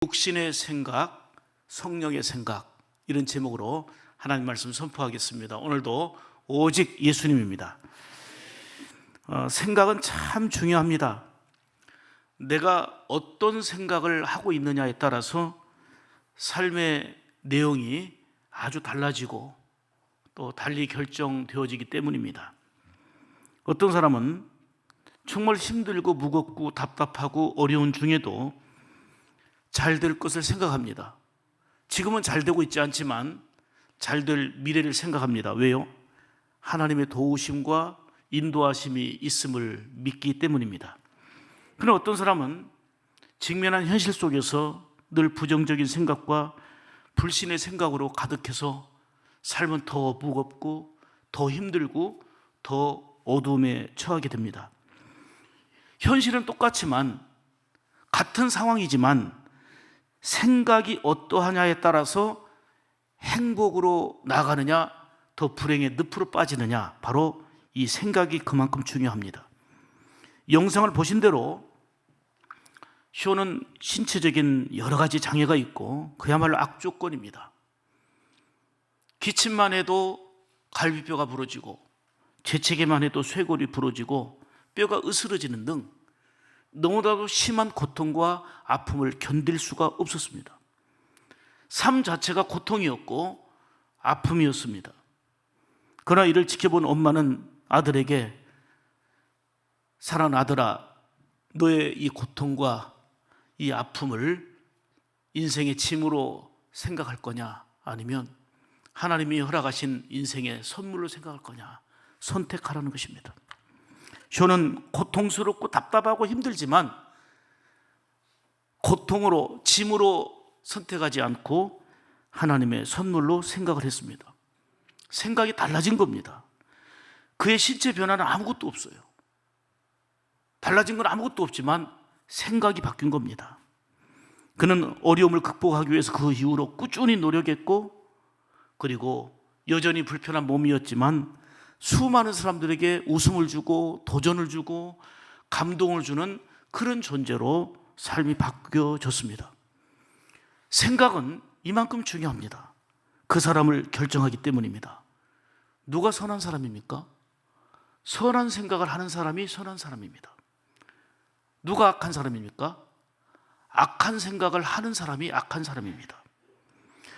육신의 생각, 성령의 생각, 이런 제목으로 하나님 말씀 선포하겠습니다. 오늘도 오직 예수님입니다. 생각은 참 중요합니다. 내가 어떤 생각을 하고 있느냐에 따라서 삶의 내용이 아주 달라지고 또 달리 결정되어지기 때문입니다. 어떤 사람은 정말 힘들고 무겁고 답답하고 어려운 중에도 잘 될 것을 생각합니다. 지금은 잘 되고 있지 않지만 잘 될 미래를 생각합니다. 왜요? 하나님의 도우심과 인도하심이 있음을 믿기 때문입니다. 그러나 어떤 사람은 직면한 현실 속에서 늘 부정적인 생각과 불신의 생각으로 가득해서 삶은 더 무겁고 더 힘들고 더 어두움에 처하게 됩니다. 현실은 똑같지만 같은 상황이지만 생각이 어떠하냐에 따라서 행복으로 나가느냐 더 불행의 늪으로 빠지느냐, 바로 이 생각이 그만큼 중요합니다. 영상을 보신 대로 쇼는 신체적인 여러 가지 장애가 있고 그야말로 악조건입니다. 기침만 해도 갈비뼈가 부러지고 재채기만 해도 쇄골이 부러지고 뼈가 으스러지는 등 너무나도 심한 고통과 아픔을 견딜 수가 없었습니다. 삶 자체가 고통이었고 아픔이었습니다. 그러나 이를 지켜본 엄마는 아들에게 사랑하는 아들아, 너의 이 고통과 이 아픔을 인생의 짐으로 생각할 거냐, 아니면 하나님이 허락하신 인생의 선물로 생각할 거냐, 선택하라는 것입니다. 쇼는 고통스럽고 답답하고 힘들지만 고통으로, 짐으로 선택하지 않고 하나님의 선물로 생각을 했습니다. 생각이 달라진 겁니다. 그의 신체 변화는 아무것도 없어요. 달라진 건 아무것도 없지만 생각이 바뀐 겁니다. 그는 어려움을 극복하기 위해서 그 이후로 꾸준히 노력했고, 그리고 여전히 불편한 몸이었지만 수많은 사람들에게 웃음을 주고 도전을 주고 감동을 주는 그런 존재로 삶이 바뀌어졌습니다. 생각은 이만큼 중요합니다. 그 사람을 결정하기 때문입니다. 누가 선한 사람입니까? 선한 생각을 하는 사람이 선한 사람입니다. 누가 악한 사람입니까? 악한 생각을 하는 사람이 악한 사람입니다.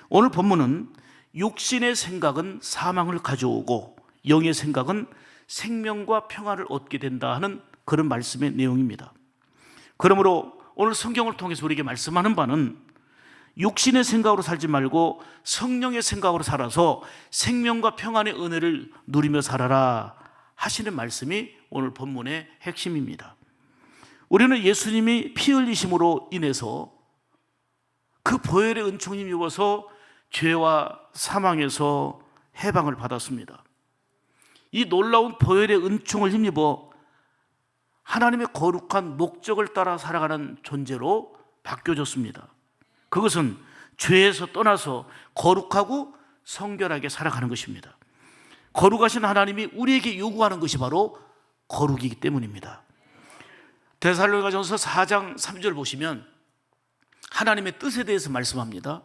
오늘 본문은 육신의 생각은 사망을 가져오고 영의 생각은 생명과 평안을 얻게 된다 하는 그런 말씀의 내용입니다. 그러므로 오늘 성경을 통해서 우리에게 말씀하는 바는 육신의 생각으로 살지 말고 성령의 생각으로 살아서 생명과 평안의 은혜를 누리며 살아라 하시는 말씀이 오늘 본문의 핵심입니다. 우리는 예수님이 피 흘리심으로 인해서 그 보혈의 은총을 입어서 죄와 사망에서 해방을 받았습니다. 이 놀라운 보혈의 은총을 힘입어 하나님의 거룩한 목적을 따라 살아가는 존재로 바뀌어졌습니다. 그것은 죄에서 떠나서 거룩하고 성결하게 살아가는 것입니다. 거룩하신 하나님이 우리에게 요구하는 것이 바로 거룩이기 때문입니다. 데살로니가전서 4장 3절 보시면 하나님의 뜻에 대해서 말씀합니다.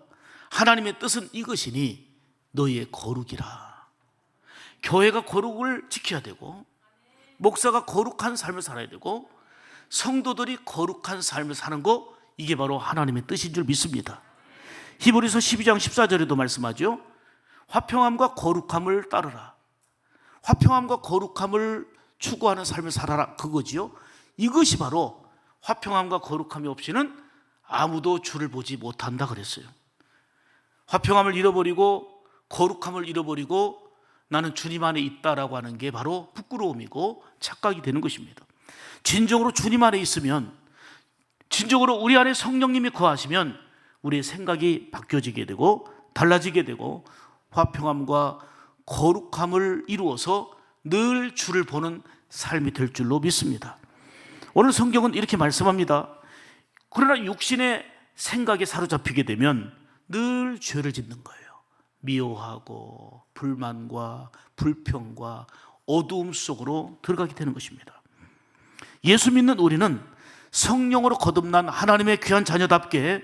하나님의 뜻은 이것이니 너희의 거룩이라. 교회가 거룩을 지켜야 되고, 목사가 거룩한 삶을 살아야 되고, 성도들이 거룩한 삶을 사는 거, 이게 바로 하나님의 뜻인 줄 믿습니다. 히브리서 12장 14절에도 말씀하죠. 화평함과 거룩함을 따르라. 화평함과 거룩함을 추구하는 삶을 살아라, 그거지요. 이것이 바로 화평함과 거룩함이 없이는 아무도 주를 보지 못한다 그랬어요. 화평함을 잃어버리고 거룩함을 잃어버리고 나는 주님 안에 있다라고 하는 게 바로 부끄러움이고 착각이 되는 것입니다. 진정으로 주님 안에 있으면, 진정으로 우리 안에 성령님이 거하시면 우리의 생각이 바뀌어지게 되고 달라지게 되고 화평함과 거룩함을 이루어서 늘 주를 보는 삶이 될 줄로 믿습니다. 오늘 성경은 이렇게 말씀합니다. 그러나 육신의 생각에 사로잡히게 되면 늘 죄를 짓는 거예요. 미워하고 불만과 불평과 어두움 속으로 들어가게 되는 것입니다. 예수 믿는 우리는 성령으로 거듭난 하나님의 귀한 자녀답게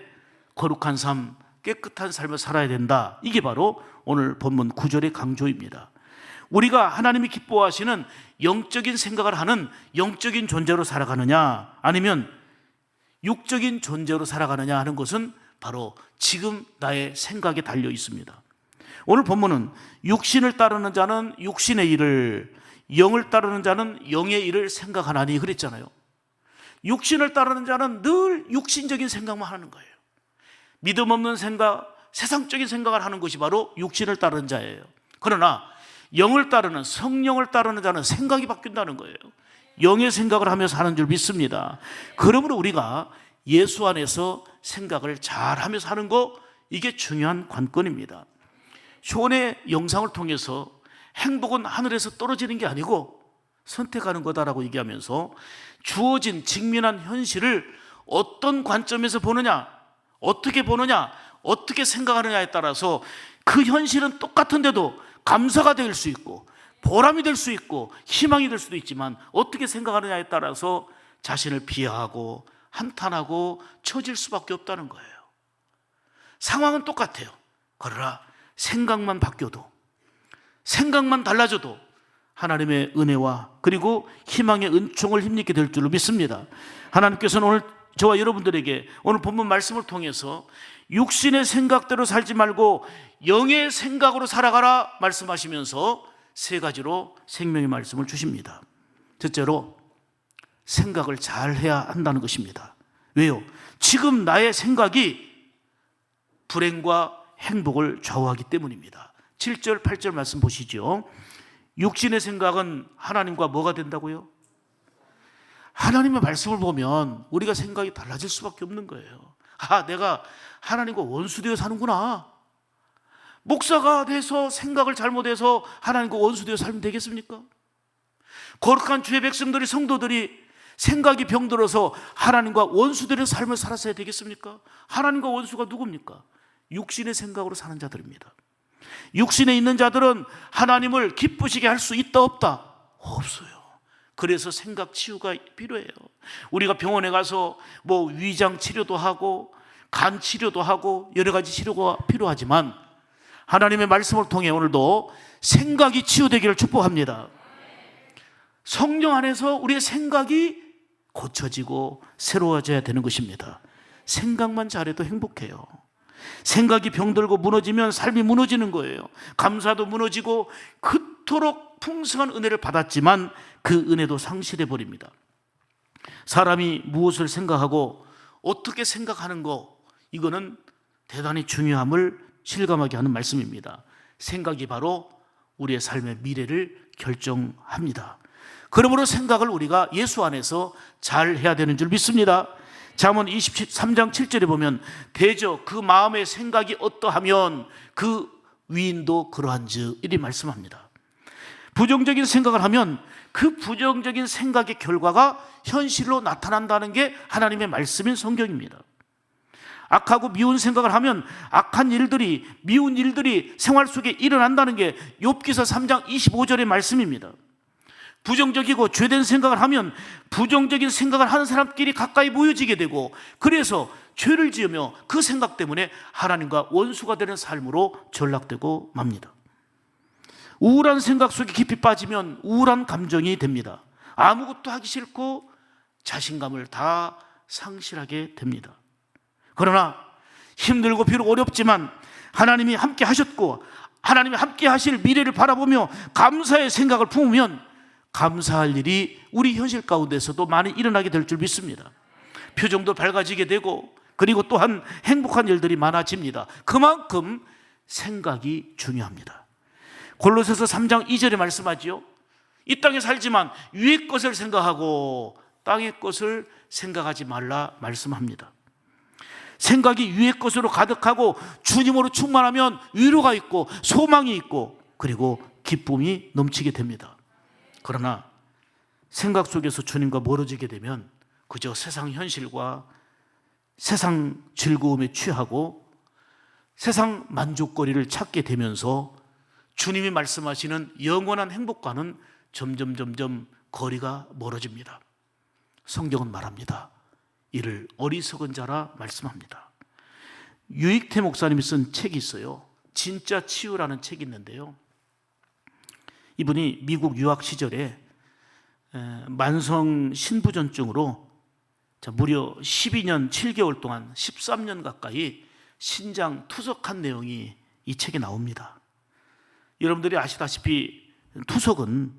거룩한 삶, 깨끗한 삶을 살아야 된다. 이게 바로 오늘 본문 9절의 강조입니다. 우리가 하나님이 기뻐하시는 영적인 생각을 하는 영적인 존재로 살아가느냐, 아니면 육적인 존재로 살아가느냐 하는 것은 바로 지금 나의 생각에 달려 있습니다. 오늘 본문은 육신을 따르는 자는 육신의 일을, 영을 따르는 자는 영의 일을 생각하나니 그랬잖아요. 육신을 따르는 자는 늘 육신적인 생각만 하는 거예요. 믿음 없는 생각, 세상적인 생각을 하는 것이 바로 육신을 따르는 자예요. 그러나 영을 따르는, 성령을 따르는 자는 생각이 바뀐다는 거예요. 영의 생각을 하면서 사는 줄 믿습니다. 그러므로 우리가 예수 안에서 생각을 잘 하면서 하는 거, 이게 중요한 관건입니다. 쇼의 영상을 통해서 행복은 하늘에서 떨어지는 게 아니고 선택하는 거다라고 얘기하면서 주어진 직면한 현실을 어떤 관점에서 보느냐, 어떻게 보느냐, 어떻게 생각하느냐에 따라서 그 현실은 똑같은데도 감사가 될 수 있고 보람이 될 수 있고 희망이 될 수도 있지만, 어떻게 생각하느냐에 따라서 자신을 비하하고 한탄하고 처질 수밖에 없다는 거예요. 상황은 똑같아요. 그러나 생각만 바뀌어도, 생각만 달라져도 하나님의 은혜와 그리고 희망의 은총을 힘입게 될 줄로 믿습니다. 하나님께서는 오늘 저와 여러분들에게 오늘 본문 말씀을 통해서 육신의 생각대로 살지 말고 영의 생각으로 살아가라 말씀하시면서 세 가지로 생명의 말씀을 주십니다. 첫째로, 생각을 잘 해야 한다는 것입니다. 왜요? 지금 나의 생각이 불행과 행복을 좌우하기 때문입니다. 7절, 8절 말씀 보시죠. 육신의 생각은 하나님과 뭐가 된다고요? 하나님의 말씀을 보면 우리가 생각이 달라질 수밖에 없는 거예요. 아, 내가 하나님과 원수되어 사는구나. 목사가 돼서 생각을 잘못해서 하나님과 원수되어 살면 되겠습니까? 거룩한 주의 백성들이, 성도들이 생각이 병들어서 하나님과 원수되는 삶을 살았어야 되겠습니까? 하나님과 원수가 누굽니까? 육신의 생각으로 사는 자들입니다. 육신에 있는 자들은 하나님을 기쁘시게 할 수 있다 없다? 없어요. 그래서 생각 치유가 필요해요. 우리가 병원에 가서 위장 치료도 하고 간 치료도 하고 여러 가지 치료가 필요하지만, 하나님의 말씀을 통해 오늘도 생각이 치유되기를 축복합니다. 성령 안에서 우리의 생각이 고쳐지고 새로워져야 되는 것입니다. 생각만 잘해도 행복해요. 생각이 병들고 무너지면 삶이 무너지는 거예요. 감사도 무너지고 그토록 풍성한 은혜를 받았지만 그 은혜도 상실해 버립니다. 사람이 무엇을 생각하고 어떻게 생각하는 거, 이거는 대단히 중요함을 실감하게 하는 말씀입니다. 생각이 바로 우리의 삶의 미래를 결정합니다. 그러므로 생각을 우리가 예수 안에서 잘 해야 되는 줄 믿습니다. 잠언 23장 7절에 보면 대저 그 마음의 생각이 어떠하면 그 위인도 그러한즉 이리 말씀합니다. 부정적인 생각을 하면 그 부정적인 생각의 결과가 현실로 나타난다는 게 하나님의 말씀인 성경입니다. 악하고 미운 생각을 하면 악한 일들이, 미운 일들이 생활 속에 일어난다는 게 욥기서 3장 25절의 말씀입니다. 부정적이고 죄된 생각을 하면 부정적인 생각을 하는 사람끼리 가까이 모여지게 되고, 그래서 죄를 지으며 그 생각 때문에 하나님과 원수가 되는 삶으로 전락되고 맙니다. 우울한 생각 속에 깊이 빠지면 우울한 감정이 됩니다. 아무것도 하기 싫고 자신감을 다 상실하게 됩니다. 그러나 힘들고 비록 어렵지만 하나님이 함께 하셨고 하나님이 함께 하실 미래를 바라보며 감사의 생각을 품으면 감사할 일이 우리 현실 가운데서도 많이 일어나게 될 줄 믿습니다. 표정도 밝아지게 되고, 그리고 또한 행복한 일들이 많아집니다. 그만큼 생각이 중요합니다. 골로새서 3장 2절에 말씀하지요. 이 땅에 살지만 위의 것을 생각하고 땅의 것을 생각하지 말라 말씀합니다. 생각이 위의 것으로 가득하고 주님으로 충만하면 위로가 있고 소망이 있고 그리고 기쁨이 넘치게 됩니다. 그러나 생각 속에서 주님과 멀어지게 되면 그저 세상 현실과 세상 즐거움에 취하고 세상 만족거리를 찾게 되면서 주님이 말씀하시는 영원한 행복과는 점점 거리가 멀어집니다. 성경은 말합니다. 이를 어리석은 자라 말씀합니다. 유익태 목사님이 쓴 책이 있어요. 진짜 치유라는 책이 있는데요. 이분이 미국 유학 시절에 만성 신부전증으로 무려 12년 7개월 동안 13년 가까이 신장 투석한 내용이 이 책에 나옵니다. 여러분들이 아시다시피 투석은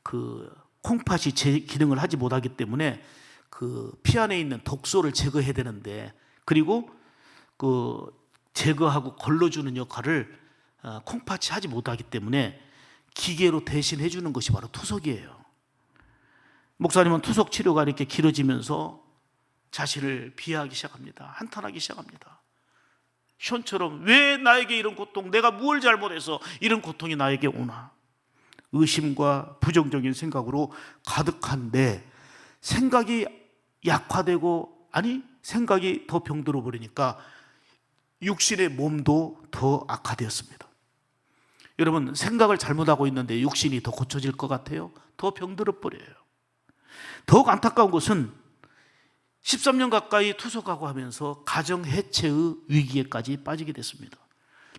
그 콩팥이 제 기능을 하지 못하기 때문에 그 피 안에 있는 독소를 제거해야 되는데, 그리고 그 제거하고 걸러주는 역할을 콩팥이 하지 못하기 때문에 기계로 대신해 주는 것이 바로 투석이에요. 목사님은 투석 치료가 이렇게 길어지면서 자신을 비하하기 시작합니다. 한탄하기 시작합니다. 션처럼 왜 나에게 이런 고통, 내가 뭘 잘못해서 이런 고통이 나에게 오나. 의심과 부정적인 생각으로 가득한데 생각이 약화되고, 아니 생각이 더 병들어 버리니까 육신의 몸도 더 악화되었습니다. 여러분, 생각을 잘못하고 있는데 육신이 더 고쳐질 것 같아요? 더 병들어 버려요. 더욱 안타까운 것은 13년 가까이 투석하고 하면서 가정 해체의 위기에까지 빠지게 됐습니다.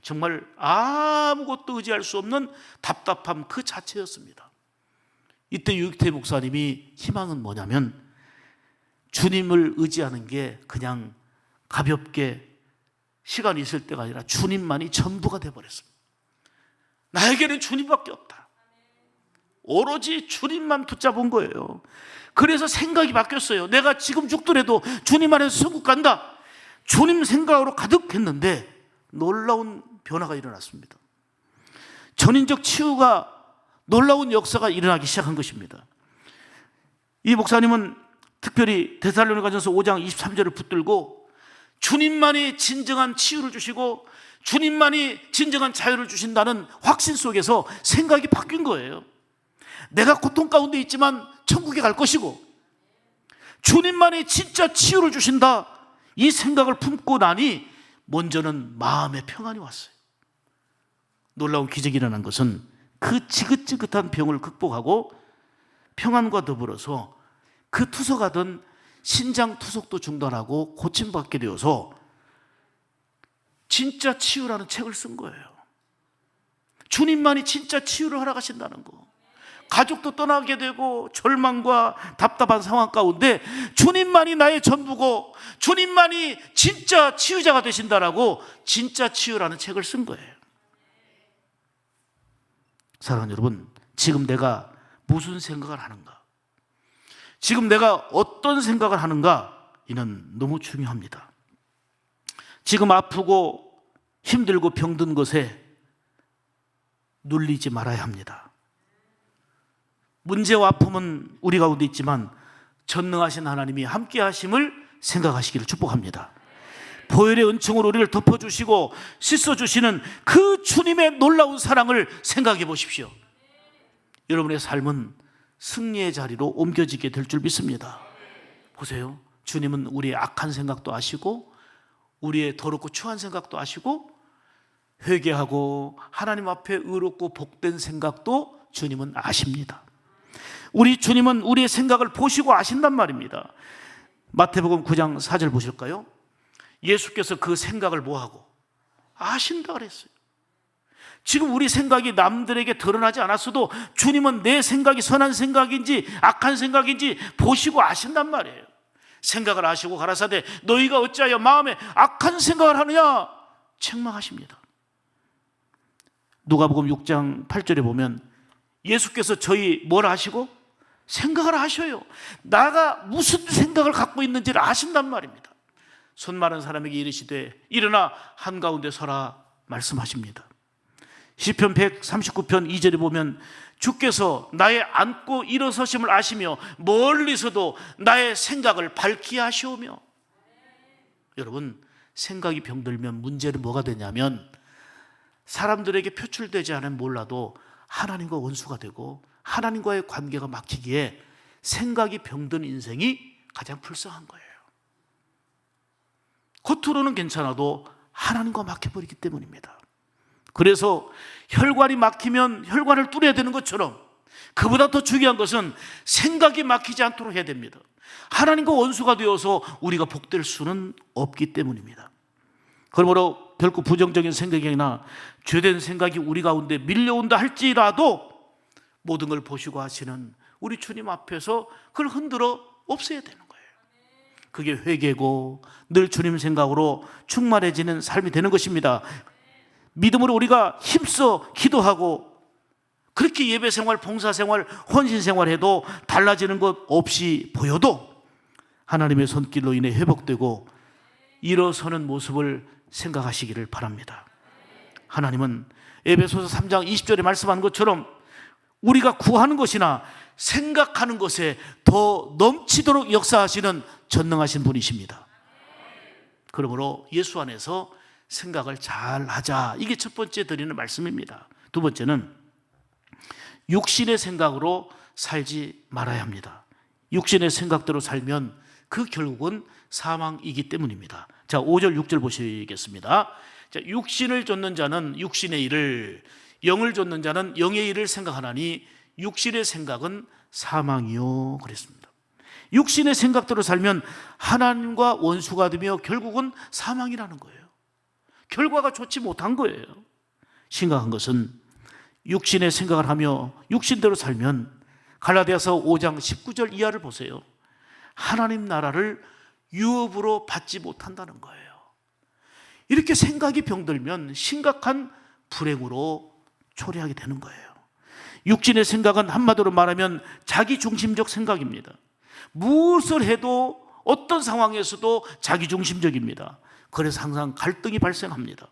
정말 아무것도 의지할 수 없는 답답함 그 자체였습니다. 이때 유익태 목사님이 희망은 뭐냐면, 주님을 의지하는 게 그냥 가볍게 시간이 있을 때가 아니라 주님만이 전부가 되어버렸습니다. 나에게는 주님밖에 없다. 오로지 주님만 붙잡은 거예요. 그래서 생각이 바뀌었어요. 내가 지금 죽더라도 주님 안에서 천국 간다. 주님 생각으로 가득했는데 놀라운 변화가 일어났습니다. 전인적 치유가, 놀라운 역사가 일어나기 시작한 것입니다. 이 목사님은 특별히 데살로니가전서 5장 23절을 붙들고 주님만이 진정한 치유를 주시고 주님만이 진정한 자유를 주신다는 확신 속에서 생각이 바뀐 거예요. 내가 고통 가운데 있지만 천국에 갈 것이고 주님만이 진짜 치유를 주신다, 이 생각을 품고 나니 먼저는 마음의 평안이 왔어요. 놀라운 기적이 일어난 것은 그 지긋지긋한 병을 극복하고 평안과 더불어서 그 투석하던 신장 투석도 중단하고 고침받게 되어서 진짜 치유라는 책을 쓴 거예요. 주님만이 진짜 치유를 허락하신다는 거. 가족도 떠나게 되고 절망과 답답한 상황 가운데 주님만이 나의 전부고 주님만이 진짜 치유자가 되신다라고 진짜 치유라는 책을 쓴 거예요. 사랑하는 여러분, 지금 내가 무슨 생각을 하는가, 지금 내가 어떤 생각을 하는가, 이는 너무 중요합니다. 지금 아프고 힘들고 병든 것에 눌리지 말아야 합니다. 문제와 아픔은 우리 가운데 있지만 전능하신 하나님이 함께 하심을 생각하시기를 축복합니다. 보혈의 은총으로 우리를 덮어주시고 씻어주시는 그 주님의 놀라운 사랑을 생각해 보십시오. 여러분의 삶은 승리의 자리로 옮겨지게 될 줄 믿습니다. 보세요. 주님은 우리의 악한 생각도 아시고 우리의 더럽고 추한 생각도 아시고 회개하고 하나님 앞에 의롭고 복된 생각도 주님은 아십니다. 우리 주님은 우리의 생각을 보시고 아신단 말입니다. 마태복음 9장 4절 보실까요? 예수께서 그 생각을 뭐하고 아신다 그랬어요. 지금 우리 생각이 남들에게 드러나지 않았어도 주님은 내 생각이 선한 생각인지 악한 생각인지 보시고 아신단 말이에요. 생각을 아시고 가라사대 너희가 어찌하여 마음에 악한 생각을 하느냐 책망하십니다. 누가복음 6장 8절에 보면 예수께서 저희 뭘 아시고 생각을 하셔요. 나가 무슨 생각을 갖고 있는지를 아신단 말입니다. 손 마른 사람에게 이르시되 일어나 한가운데 서라 말씀하십니다. 시편 139편 2절에 보면 주께서 나의 앉고 일어서심을 아시며 멀리서도 나의 생각을 밝히 하시오며. 여러분, 생각이 병들면 문제는 뭐가 되냐면 사람들에게 표출되지 않으면 몰라도 하나님과 원수가 되고 하나님과의 관계가 막히기에 생각이 병든 인생이 가장 불쌍한 거예요. 겉으로는 괜찮아도 하나님과 막혀버리기 때문입니다. 그래서 혈관이 막히면 혈관을 뚫어야 되는 것처럼 그보다 더 중요한 것은 생각이 막히지 않도록 해야 됩니다. 하나님과 원수가 되어서 우리가 복될 수는 없기 때문입니다. 그러므로 결코 부정적인 생각이나 죄된 생각이 우리 가운데 밀려온다 할지라도 모든 걸 보시고 하시는 우리 주님 앞에서 그걸 흔들어 없애야 되는 거예요. 그게 회개고 늘 주님 생각으로 충만해지는 삶이 되는 것입니다. 믿음으로 우리가 힘써 기도하고 그렇게 예배 생활, 봉사 생활, 헌신 생활해도 달라지는 것 없이 보여도 하나님의 손길로 인해 회복되고 일어서는 모습을 생각하시기를 바랍니다. 하나님은 에베소서 3장 20절에 말씀하는 것처럼 우리가 구하는 것이나 생각하는 것에 더 넘치도록 역사하시는 전능하신 분이십니다. 그러므로 예수 안에서 생각을 잘 하자. 이게 첫 번째 드리는 말씀입니다. 두 번째는 육신의 생각으로 살지 말아야 합니다. 육신의 생각대로 살면 그 결국은 사망이기 때문입니다. 자, 5절 6절 보시겠습니다. 자, 육신을 좇는 자는 육신의 일을, 영을 좇는 자는 영의 일을 생각하나니 육신의 생각은 사망이요 그랬습니다. 육신의 생각대로 살면 하나님과 원수가 되며 결국은 사망이라는 거예요. 결과가 좋지 못한 거예요. 심각한 것은 육신의 생각을 하며 육신대로 살면 갈라디아서 5장 19절 이하를 보세요. 하나님 나라를 유업으로 받지 못한다는 거예요. 이렇게 생각이 병들면 심각한 불행으로 초래하게 되는 거예요. 육신의 생각은 한마디로 말하면 자기중심적 생각입니다. 무엇을 해도 어떤 상황에서도 자기중심적입니다. 그래서 항상 갈등이 발생합니다.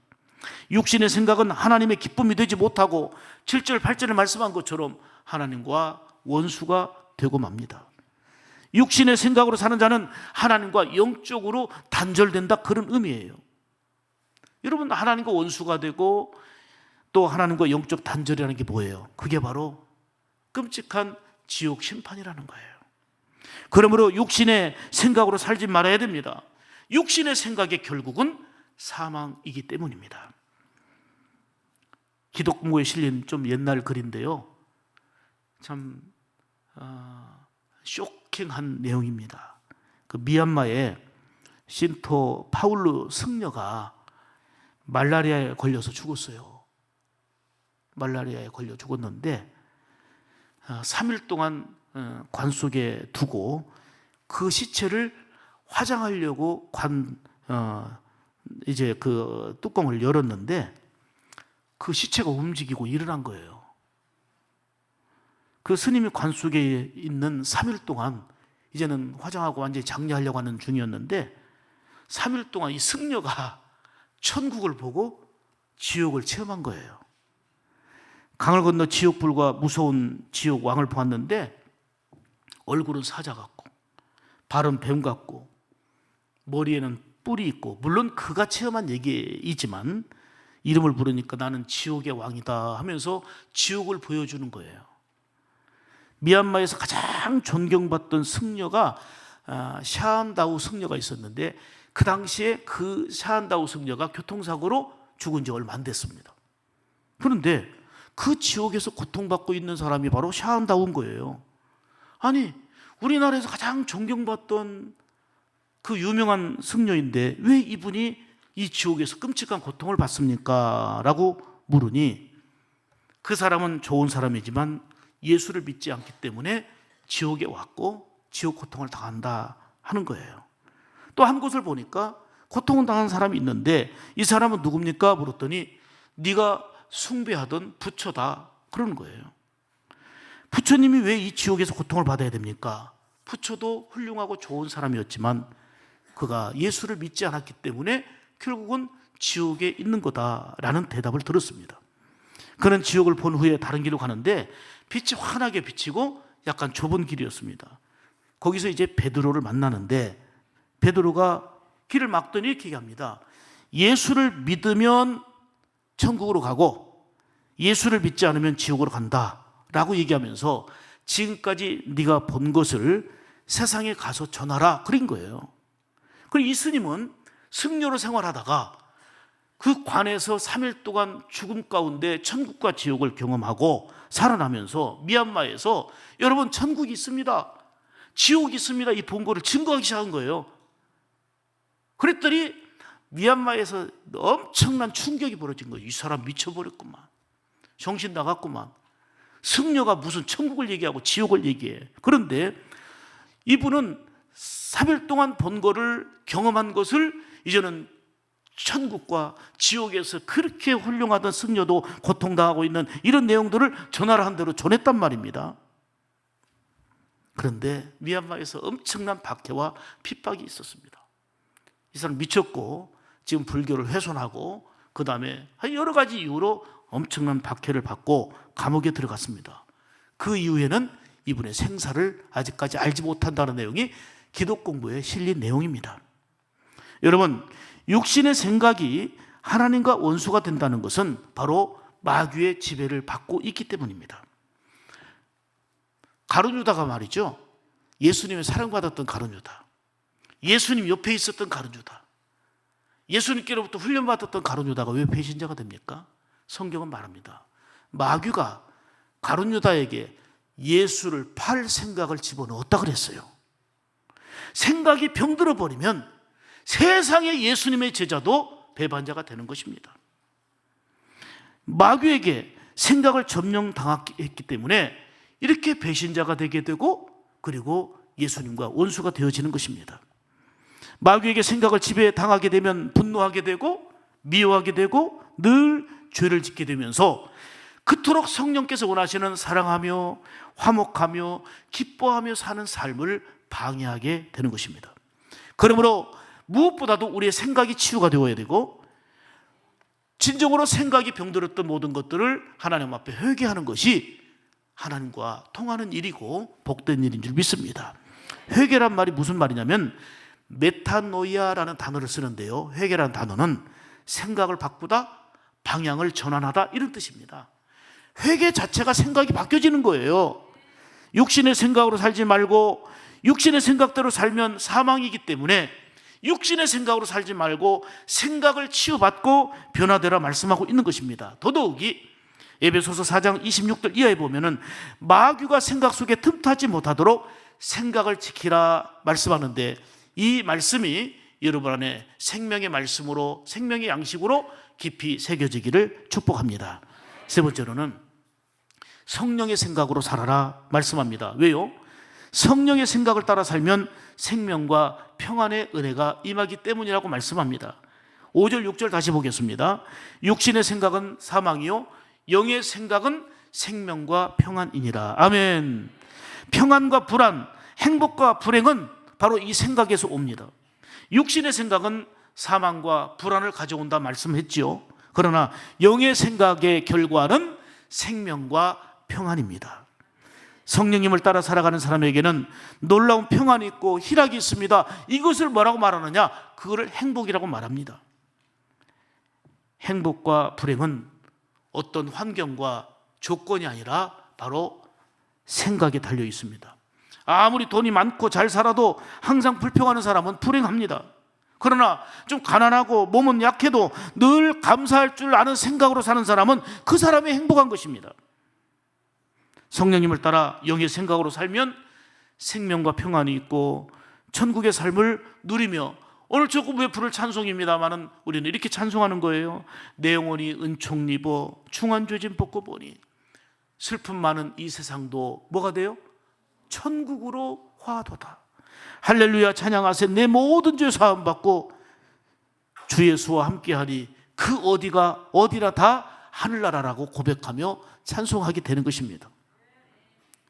육신의 생각은 하나님의 기쁨이 되지 못하고 7절 8절에 말씀한 것처럼 하나님과 원수가 되고 맙니다. 육신의 생각으로 사는 자는 하나님과 영적으로 단절된다, 그런 의미예요. 여러분, 하나님과 원수가 되고 또 하나님과 영적 단절이라는 게 뭐예요? 그게 바로 끔찍한 지옥 심판이라는 거예요. 그러므로 육신의 생각으로 살지 말아야 됩니다. 육신의 생각의 결국은 사망이기 때문입니다. 기독문고에 실린 좀 옛날 글인데요, 참 쇼킹한 내용입니다. 그 미얀마의 신토 파울루 승려가 말라리아에 걸려서 죽었어요. 말라리아에 걸려 죽었는데 3일 동안 관 속에 두고 그 시체를 화장하려고 이제 그 뚜껑을 열었는데 그 시체가 움직이고 일어난 거예요. 그 스님이 관 속에 있는 3일 동안 이제는 화장하고 완전히 장례하려고 하는 중이었는데 3일 동안 이 승려가 천국을 보고 지옥을 체험한 거예요. 강을 건너 지옥불과 무서운 지옥 왕을 보았는데 얼굴은 사자 같고 발은 뱀 같고 머리에는 뿔이 있고, 물론 그가 체험한 얘기이지만 이름을 부르니까 나는 지옥의 왕이다 하면서 지옥을 보여주는 거예요. 미얀마에서 가장 존경받던 승려가 샤안다우 승려가 있었는데 그 당시에 그 샤안다우 승려가 교통사고로 죽은 지 얼마 안 됐습니다. 그런데 그 지옥에서 고통받고 있는 사람이 바로 샤안다우인 거예요. 아니, 우리나라에서 가장 존경받던 그 유명한 승려인데 왜 이분이 이 지옥에서 끔찍한 고통을 받습니까? 라고 물으니 그 사람은 좋은 사람이지만 예수를 믿지 않기 때문에 지옥에 왔고 지옥 고통을 당한다 하는 거예요. 또 한 곳을 보니까 고통을 당한 사람이 있는데 이 사람은 누굽니까? 물었더니 네가 숭배하던 부처다 그러는 거예요. 부처님이 왜 이 지옥에서 고통을 받아야 됩니까? 부처도 훌륭하고 좋은 사람이었지만 그가 예수를 믿지 않았기 때문에 결국은 지옥에 있는 거다라는 대답을 들었습니다. 그는 지옥을 본 후에 다른 길로 가는데 빛이 환하게 비치고 약간 좁은 길이었습니다. 거기서 이제 베드로를 만나는데 베드로가 길을 막더니 이렇게 얘기합니다. 예수를 믿으면 천국으로 가고 예수를 믿지 않으면 지옥으로 간다라고 얘기하면서 지금까지 네가 본 것을 세상에 가서 전하라 그런 거예요. 그리고 이 스님은 승려로 생활하다가 그 관에서 3일 동안 죽음 가운데 천국과 지옥을 경험하고 살아나면서 미얀마에서 여러분 천국이 있습니다, 지옥이 있습니다, 이 본거를 증거하기 시작한 거예요. 그랬더니 미얀마에서 엄청난 충격이 벌어진 거예요. 이 사람 미쳐버렸구만. 정신 나갔구만. 승려가 무슨 천국을 얘기하고 지옥을 얘기해. 그런데 이분은 3일 동안 본 거를 경험한 것을 이제는 천국과 지옥에서 그렇게 훌륭하던 승려도 고통당하고 있는 이런 내용들을 전화를 한 대로 전했단 말입니다. 그런데 미얀마에서 엄청난 박해와 핍박이 있었습니다. 이 사람 미쳤고 지금 불교를 훼손하고 그 다음에 여러 가지 이유로 엄청난 박해를 받고 감옥에 들어갔습니다. 그 이후에는 이분의 생사를 아직까지 알지 못한다는 내용이 기독 공부에 실린 내용입니다. 여러분, 육신의 생각이 하나님과 원수가 된다는 것은 바로 마귀의 지배를 받고 있기 때문입니다. 가룟 유다가 말이죠, 예수님의 사랑받았던 가룟 유다, 예수님 옆에 있었던 가룟 유다, 예수님께로부터 훈련받았던 가룟 유다가 왜 배신자가 됩니까? 성경은 말합니다. 마귀가 가룟 유다에게 예수를 팔 생각을 집어넣었다 그랬어요. 생각이 병들어 버리면 세상의 예수님의 제자도 배반자가 되는 것입니다. 마귀에게 생각을 점령당했기 때문에 이렇게 배신자가 되게 되고 그리고 예수님과 원수가 되어지는 것입니다. 마귀에게 생각을 지배당하게 되면 분노하게 되고 미워하게 되고 늘 죄를 짓게 되면서 그토록 성령께서 원하시는 사랑하며 화목하며 기뻐하며 사는 삶을 방해하게 되는 것입니다. 그러므로 무엇보다도 우리의 생각이 치유가 되어야 되고 진정으로 생각이 병들었던 모든 것들을 하나님 앞에 회개하는 것이 하나님과 통하는 일이고 복된 일인 줄 믿습니다. 회개란 말이 무슨 말이냐면 메타노이아라는 단어를 쓰는데요, 회개라는 단어는 생각을 바꾸다, 방향을 전환하다 이런 뜻입니다. 회개 자체가 생각이 바뀌어지는 거예요. 육신의 생각으로 살지 말고 육신의 생각대로 살면 사망이기 때문에 육신의 생각으로 살지 말고 생각을 치유받고 변화되라 말씀하고 있는 것입니다. 더더욱이 에베소서 4장 26절 이하에 보면은 마귀가 생각 속에 틈타지 못하도록 생각을 지키라 말씀하는데 이 말씀이 여러분 안에 생명의 말씀으로 생명의 양식으로 깊이 새겨지기를 축복합니다. 세 번째로는 성령의 생각으로 살아라 말씀합니다. 왜요? 성령의 생각을 따라 살면 생명과 평안의 은혜가 임하기 때문이라고 말씀합니다. 5절 6절 다시 보겠습니다. 육신의 생각은 사망이요 영의 생각은 생명과 평안이니라. 아멘. 평안과 불안, 행복과 불행은 바로 이 생각에서 옵니다. 육신의 생각은 사망과 불안을 가져온다 말씀했지요. 그러나 영의 생각의 결과는 생명과 평안입니다. 성령님을 따라 살아가는 사람에게는 놀라운 평안이 있고 희락이 있습니다. 이것을 뭐라고 말하느냐? 그거를 행복이라고 말합니다. 행복과 불행은 어떤 환경과 조건이 아니라 바로 생각에 달려 있습니다. 아무리 돈이 많고 잘 살아도 항상 불평하는 사람은 불행합니다. 그러나 좀 가난하고 몸은 약해도 늘 감사할 줄 아는 생각으로 사는 사람은 그 사람이 행복한 것입니다. 성령님을 따라 영의 생각으로 살면 생명과 평안이 있고 천국의 삶을 누리며, 오늘 조금 외풀을 찬송입니다마는 우리는 이렇게 찬송하는 거예요. 내 영혼이 은총 입어 중한죄진 벗고 보니 슬픔 많은 이 세상도 뭐가 돼요? 천국으로 화도다. 할렐루야 찬양하세. 내 모든 죄 사함 받고 주 예수와 함께하니 그 어디가 어디라 다 하늘나라라고 고백하며 찬송하게 되는 것입니다.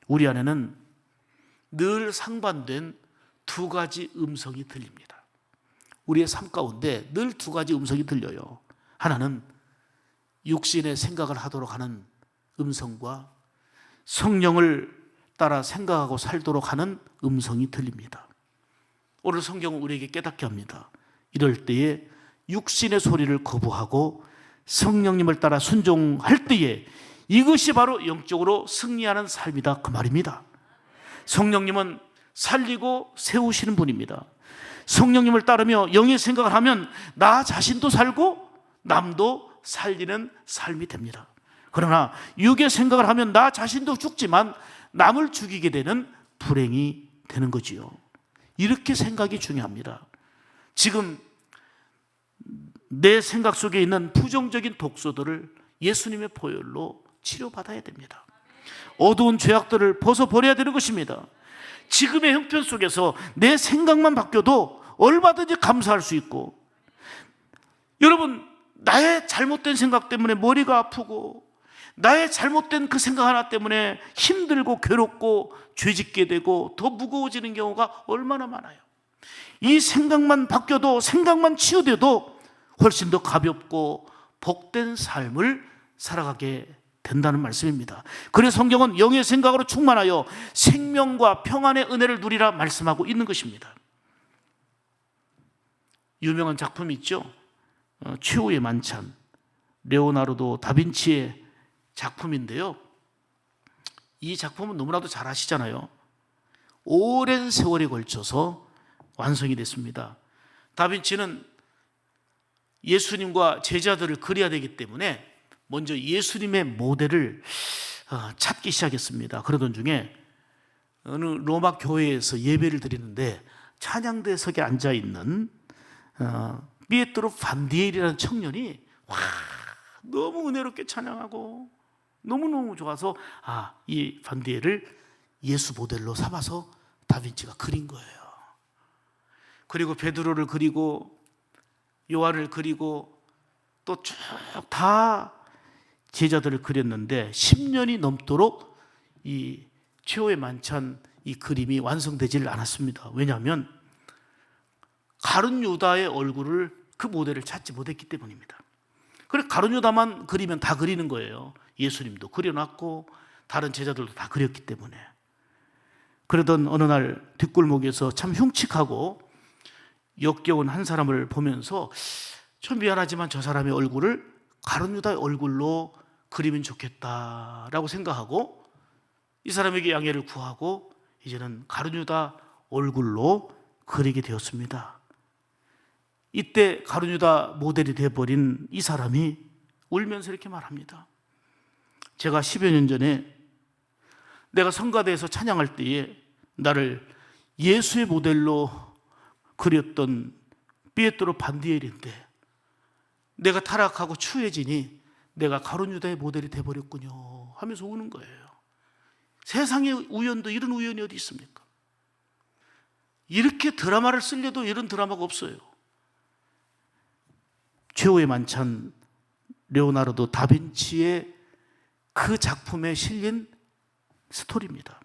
우리 안에는 늘 상반된 두 가지 음성이 들립니다. 우리의 삶 가운데 늘 두 가지 음성이 들려요. 하나는 육신의 생각을 하도록 하는 음성과 성령을 따라 생각하고 살도록 하는 음성이 들립니다. 오늘 성경은 우리에게 깨닫게 합니다. 이럴 때에 육신의 소리를 거부하고 성령님을 따라 순종할 때에 이것이 바로 영적으로 승리하는 삶이다, 그 말입니다. 성령님은 살리고 세우시는 분입니다. 성령님을 따르며 영의 생각을 하면 나 자신도 살고 남도 살리는 삶이 됩니다. 그러나 육의 생각을 하면 나 자신도 죽지만 남을 죽이게 되는 불행이 되는 거지요. 이렇게 생각이 중요합니다. 지금 내 생각 속에 있는 부정적인 독소들을 예수님의 보혈로 치료받아야 됩니다. 어두운 죄악들을 벗어버려야 되는 것입니다. 지금의 형편 속에서 내 생각만 바뀌어도 얼마든지 감사할 수 있고, 여러분, 나의 잘못된 생각 때문에 머리가 아프고, 나의 잘못된 그 생각 하나 때문에 힘들고 괴롭고 죄짓게 되고 더 무거워지는 경우가 얼마나 많아요. 이 생각만 바뀌어도, 생각만 치유돼도 훨씬 더 가볍고 복된 삶을 살아가게 된다는 말씀입니다. 그래서 성경은 영의 생각으로 충만하여 생명과 평안의 은혜를 누리라 말씀하고 있는 것입니다. 유명한 작품이 있죠. 최후의 만찬, 레오나르도 다빈치의 작품인데요, 이 작품은 너무나도 잘 아시잖아요. 오랜 세월에 걸쳐서 완성이 됐습니다. 다빈치는 예수님과 제자들을 그려야 되기 때문에 먼저 예수님의 모델을 찾기 시작했습니다. 그러던 중에 어느 로마 교회에서 예배를 드리는데 찬양대석에 앉아있는 피에트로 반디엘이라는 청년이 너무 은혜롭게 찬양하고 너무너무 좋아서 이 반디엘을 예수 모델로 삼아서 다빈치가 그린 거예요. 그리고 베드로를 그리고 요한을 그리고 또 쭉 다 제자들을 그렸는데 10년이 넘도록 이 최후의 만찬 이 그림이 완성되지를 않았습니다. 왜냐하면 가룟 유다의 얼굴을, 그 모델을 찾지 못했기 때문입니다. 그래서 가룟 유다만 그리면 다 그리는 거예요. 예수님도 그려놨고 다른 제자들도 다 그렸기 때문에. 그러던 어느 날 뒷골목에서 참 흉측하고 역겨운 한 사람을 보면서 좀 미안하지만 저 사람의 얼굴을 가룟 유다의 얼굴로 그리면 좋겠다라고 생각하고 이 사람에게 양해를 구하고 이제는 가룟 유다 얼굴로 그리게 되었습니다. 이때 가룟 유다 모델이 되어버린 이 사람이 울면서 이렇게 말합니다. 제가 10여 년 전에 내가 성가대에서 찬양할 때에 나를 예수의 모델로 그렸던 피에트로 반디엘인데 내가 타락하고 추해지니 내가 가룟 유다의 모델이 되어버렸군요 하면서 우는 거예요. 세상의 우연도 이런 우연이 어디 있습니까? 이렇게 드라마를 쓰려도 이런 드라마가 없어요. 최후의 만찬, 레오나르도 다빈치의 그 작품에 실린 스토리입니다.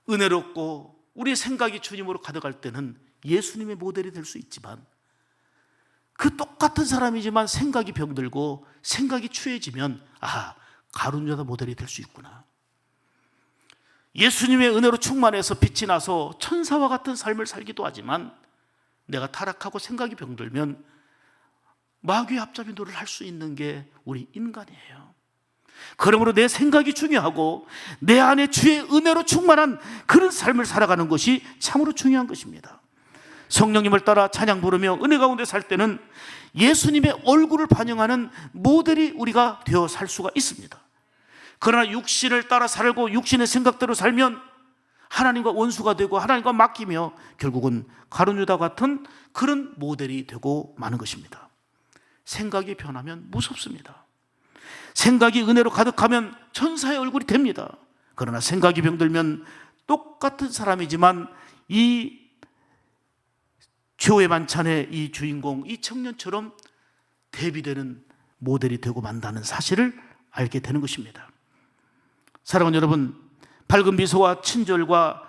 은혜롭고 우리의 생각이 주님으로 가득할 때는 예수님의 모델이 될 수 있지만, 그 똑같은 사람이지만 생각이 병들고 생각이 추해지면 가룟 유다 모델이 될 수 있구나. 예수님의 은혜로 충만해서 빛이 나서 천사와 같은 삶을 살기도 하지만 내가 타락하고 생각이 병들면 마귀의 앞잡이 노릇을 할 수 있는 게 우리 인간이에요. 그러므로 내 생각이 중요하고 내 안에 주의 은혜로 충만한 그런 삶을 살아가는 것이 참으로 중요한 것입니다. 성령님을 따라 찬양 부르며 은혜 가운데 살 때는 예수님의 얼굴을 반영하는 모델이 우리가 되어 살 수가 있습니다. 그러나 육신을 따라 살고 육신의 생각대로 살면 하나님과 원수가 되고 하나님과 맡기며 결국은 가룟 유다 같은 그런 모델이 되고 마는 것입니다. 생각이 변하면 무섭습니다. 생각이 은혜로 가득하면 천사의 얼굴이 됩니다. 그러나 생각이 병들면 똑같은 사람이지만 이 최후의 만찬의 이 주인공, 이 청년처럼 대비되는 모델이 되고 만다는 사실을 알게 되는 것입니다. 사랑하는 여러분, 밝은 미소와 친절과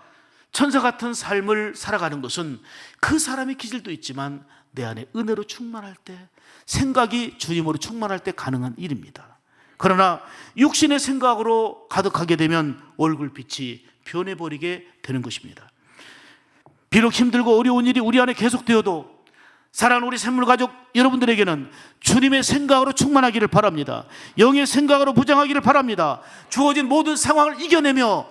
천사 같은 삶을 살아가는 것은 그 사람의 기질도 있지만 내 안에 은혜로 충만할 때, 생각이 주님으로 충만할 때 가능한 일입니다. 그러나 육신의 생각으로 가득하게 되면 얼굴빛이 변해버리게 되는 것입니다. 비록 힘들고 어려운 일이 우리 안에 계속되어도 사랑하는 우리 샘물가족 여러분들에게는 주님의 생각으로 충만하기를 바랍니다. 영의 생각으로 무장하기를 바랍니다. 주어진 모든 상황을 이겨내며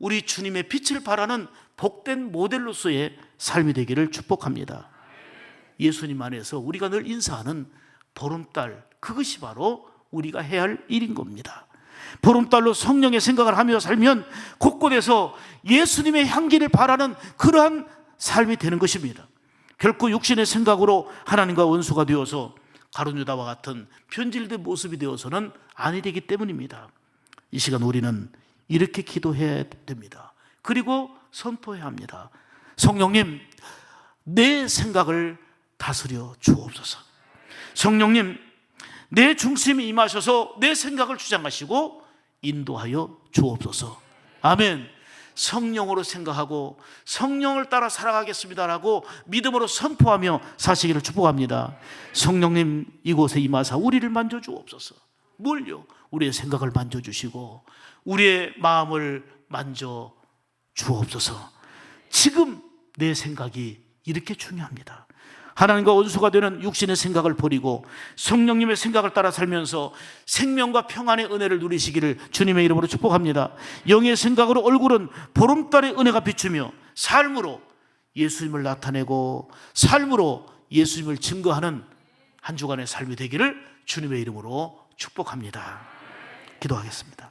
우리 주님의 빛을 발하는 복된 모델로서의 삶이 되기를 축복합니다. 예수님 안에서 우리가 늘 인사하는 보름달, 그것이 바로 우리가 해야 할 일인 겁니다. 보름달로 성령의 생각을 하며 살면 곳곳에서 예수님의 향기를 발하는 그러한 삶이 되는 것입니다. 결코 육신의 생각으로 하나님과 원수가 되어서 가룟 유다와 같은 변질된 모습이 되어서는 아니 되기 때문입니다. 이 시간 우리는 이렇게 기도해야 됩니다. 그리고 선포해야 합니다. 성령님, 내 생각을 다스려 주옵소서. 성령님, 내 중심이 임하셔서 내 생각을 주장하시고 인도하여 주옵소서. 아멘. 성령으로 생각하고 성령을 따라 살아가겠습니다라고 믿음으로 선포하며 사시기를 축복합니다. 성령님, 이곳에 임하사 우리를 만져주옵소서. 뭘요? 우리의 생각을 만져주시고 우리의 마음을 만져주옵소서. 지금 내 생각이 이렇게 중요합니다. 하나님과 원수가 되는 육신의 생각을 버리고 성령님의 생각을 따라 살면서 생명과 평안의 은혜를 누리시기를 주님의 이름으로 축복합니다. 영의 생각으로 얼굴은 보름달의 은혜가 비추며 삶으로 예수님을 나타내고 삶으로 예수님을 증거하는 한 주간의 삶이 되기를 주님의 이름으로 축복합니다. 기도하겠습니다.